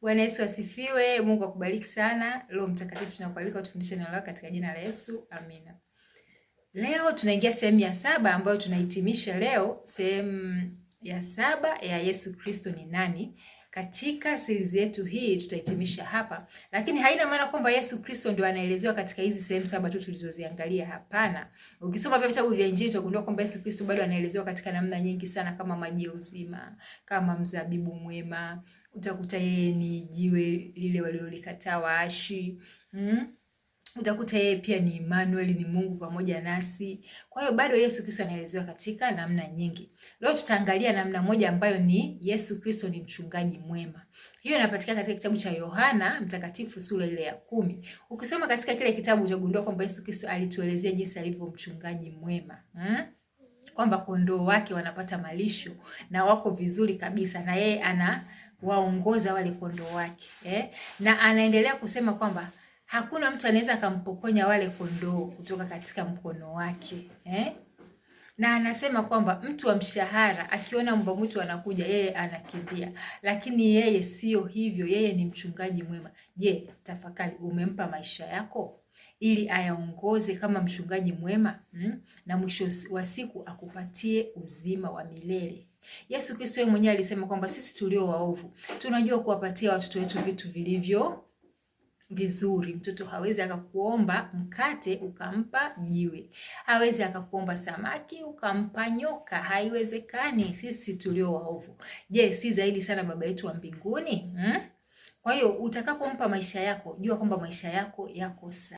Bwana Yesu asifiwe. Mungu akubariki sana. Roho Mtakatifu tunakualika utufundishe neno lako katika jina la Yesu. Amina. Leo tunaingia sehemu ya 7 ambayo tunahitimisha leo sehemu ya 7 ya Yesu Kristo ni nani. Katika series yetu hii tutahitimisha hapa, lakini haina maana kwamba Yesu Kristo ndio anaelezewa katika hizi sehemu 7 tu tulizoziangalia. Hapana. Ukisoma vitabu vya Injili utagundua kwamba Yesu Kristo bado anaelezewa katika namna nyingi sana, kama maji ya uzima, kama mzabibu mwema. Utakuta yeye ni jiwe lile walilolikataa waashi. Utakuta yeye pia ni Emmanuel, ni Mungu pamoja nasi. Kwa hiyo bado Yesu Kristo anaelezewa katika namna nyingi. Leo tutaangalia namna moja ambayo ni Yesu Kristo ni mchungaji mwema. Hiyo inapatikana katika kitabu cha Yohana Mtakatifu sura ile ya 10. Ukisoma katika kile kitabu utagundua kwamba Yesu Kristo alituelezea jinsi alivyo mchungaji mwema. Kwamba kondoo wake wanapata malisho na wako vizuri kabisa, na yeye anawaongoza wale kondoo wake. Na anaendelea kusema kwamba hakuna mtu anaweza akampokonya wale kondoo kutoka katika mkono wake. Na anasema kwamba mtu wa mshahara akiona mbwa mwitu anakuja, yeye anakimbia. Lakini yeye sio hivyo, yeye ni mchungaji mwema. Je, tafakari, umempa maisha yako ili ayaongoze kama mchungaji mwema, na mwisho wa siku akupatie uzima wa milele. Yesu Kristo yeye mwenyewe alisema kwamba sisi tulio waovu tunajua kuwapatia watoto wetu vitu vilivyo vizuri. Mtoto hawezi akakuomba mkate ukampa jiwe. Hawezi akakuomba samaki ukampa nyoka. Haiwezekani. Sisi tulio waovu. Je, si zaidi sana Baba yetu wa mbinguni? Kwa hiyo utakapompa maisha yako, jua kwamba maisha yako yako sawa.